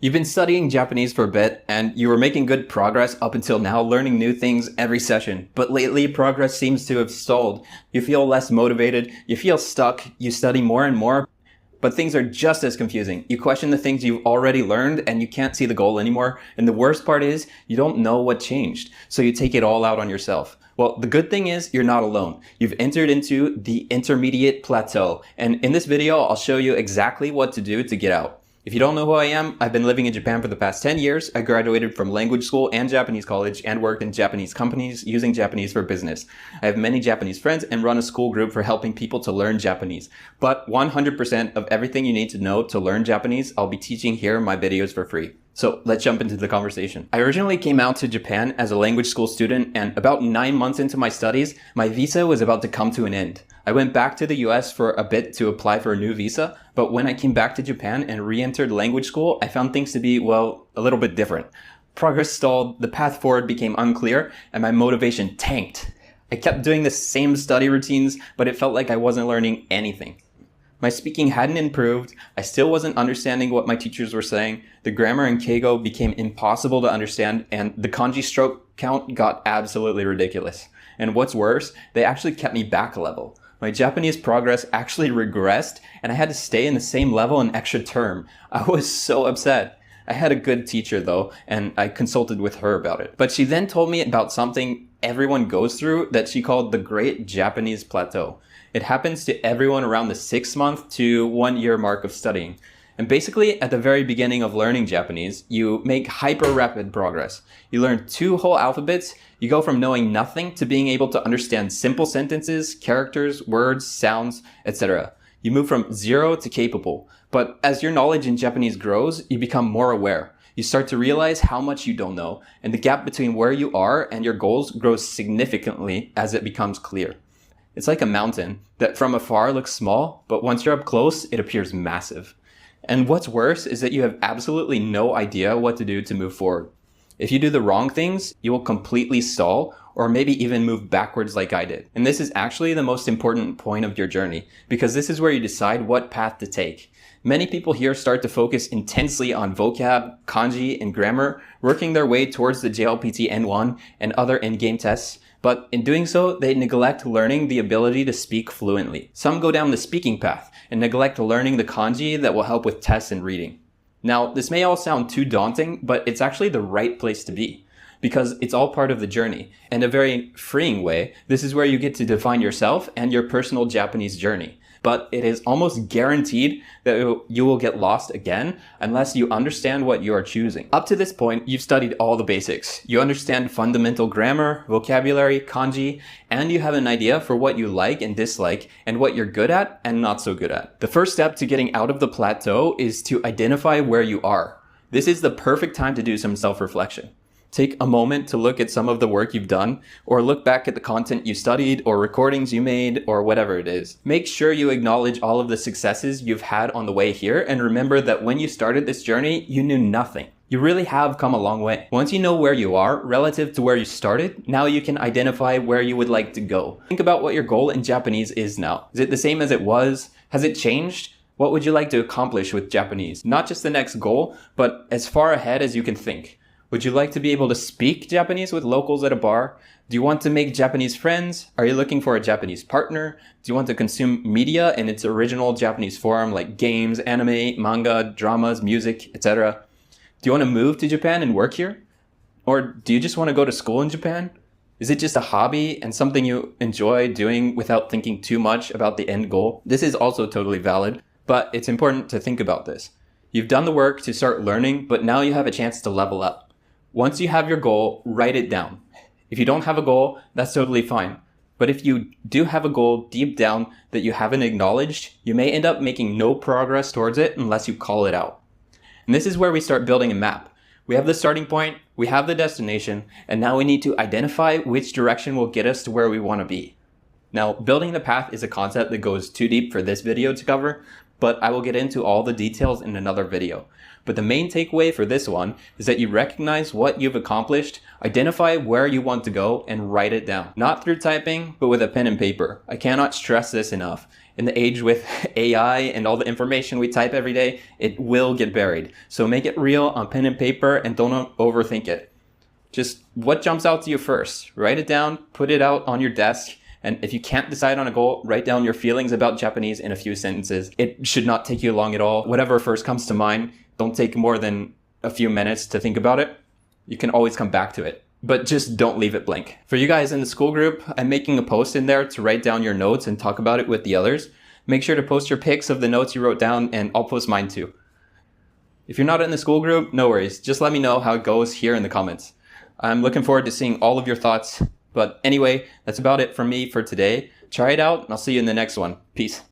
You've been studying Japanese for a bit, and you were making good progress up until now, learning new things every session. But lately, progress seems to have stalled. You feel less motivated, you feel stuck, you study more and more, but things are just as confusing. You question the things you've already learned, and you can't see the goal anymore. And the worst part is, you don't know what changed, so you take it all out on yourself. Well, the good thing is you're not alone. You've entered into the intermediate plateau, and in this video, I'll show you exactly what to do to get out. If you don't know who I am, I've been living in Japan for the past 10 years. I graduated from language school and Japanese college and worked in Japanese companies using Japanese for business. I have many Japanese friends and run a school group for helping people to learn Japanese. But 100% of everything you need to know to learn Japanese, I'll be teaching here in my videos for free. So let's jump into the conversation. I originally came out to Japan as a language school student, and about 9 months into my studies, my visa was about to come to an end. I went back to the US for a bit to apply for a new visa, but when I came back to Japan and re-entered language school, I found things to be, well, a little bit different. Progress stalled, the path forward became unclear, and my motivation tanked. I kept doing the same study routines, but it felt like I wasn't learning anything. My speaking hadn't improved, I still wasn't understanding what my teachers were saying, the grammar in Keigo became impossible to understand, and the kanji stroke count got absolutely ridiculous. And what's worse, they actually kept me back a level. My Japanese progress actually regressed, and I had to stay in the same level an extra term. I was so upset. I had a good teacher though, and I consulted with her about it. But she then told me about something everyone goes through that she called the Great Japanese Plateau. It happens to everyone around the 6-month to 1-year mark of studying. And basically, at the very beginning of learning Japanese, you make hyper rapid progress. You learn 2 whole alphabets, you go from knowing nothing to being able to understand simple sentences, characters, words, sounds, etc. You move from 0 to capable. But as your knowledge in Japanese grows, you become more aware. You start to realize how much you don't know, and the gap between where you are and your goals grows significantly as it becomes clear. It's like a mountain that from afar looks small, but once you're up close, it appears massive. And what's worse is that you have absolutely no idea what to do to move forward. If you do the wrong things, you will completely stall or maybe even move backwards like I did. And this is actually the most important point of your journey, because this is where you decide what path to take. Many people here start to focus intensely on vocab, kanji, and grammar, working their way towards the JLPT N1 and other in-game tests. But in doing so, they neglect learning the ability to speak fluently. Some go down the speaking path and neglect learning the kanji that will help with tests and reading. Now, this may all sound too daunting, but it's actually the right place to be, because it's all part of the journey. In a very freeing way, this is where you get to define yourself and your personal Japanese journey. But it is almost guaranteed that you will get lost again unless you understand what you are choosing. Up to this point, you've studied all the basics. You understand fundamental grammar, vocabulary, kanji, and you have an idea for what you like and dislike and what you're good at and not so good at. The first step to getting out of the plateau is to identify where you are. This is the perfect time to do some self-reflection. Take a moment to look at some of the work you've done, or look back at the content you studied, or recordings you made, or whatever it is. Make sure you acknowledge all of the successes you've had on the way here, and remember that when you started this journey, you knew nothing. You really have come a long way. Once you know where you are relative to where you started, now you can identify where you would like to go. Think about what your goal in Japanese is now. Is it the same as it was? Has it changed? What would you like to accomplish with Japanese? Not just the next goal, but as far ahead as you can think. Would you like to be able to speak Japanese with locals at a bar? Do you want to make Japanese friends? Are you looking for a Japanese partner? Do you want to consume media in its original Japanese form like games, anime, manga, dramas, music, etc.? Do you want to move to Japan and work here? Or do you just want to go to school in Japan? Is it just a hobby and something you enjoy doing without thinking too much about the end goal? This is also totally valid, but it's important to think about this. You've done the work to start learning, but now you have a chance to level up. Once you have your goal, write it down. If you don't have a goal, that's totally fine. But if you do have a goal deep down that you haven't acknowledged, you may end up making no progress towards it unless you call it out. And this is where we start building a map. We have the starting point, we have the destination, and now we need to identify which direction will get us to where we want to be. Now, building the path is a concept that goes too deep for this video to cover, but I will get into all the details in another video. But the main takeaway for this one is that you recognize what you've accomplished, identify where you want to go, and write it down. Not through typing, but with a pen and paper. I cannot stress this enough. In the age with AI and all the information we type every day, it will get buried. So make it real on pen and paper and don't overthink it. Just what jumps out to you first. Write it down, put it out on your desk, and if you can't decide on a goal, write down your feelings about Japanese in a few sentences. It should not take you long at all. Whatever first comes to mind, don't take more than a few minutes to think about it. You can always come back to it, but just don't leave it blank. For you guys in the school group, I'm making a post in there to write down your notes and talk about it with the others. Make sure to post your pics of the notes you wrote down, and I'll post mine too. If you're not in the school group, no worries. Just let me know how it goes here in the comments. I'm looking forward to seeing all of your thoughts. But anyway, that's about it from me for today. Try it out, and I'll see you in the next one. Peace.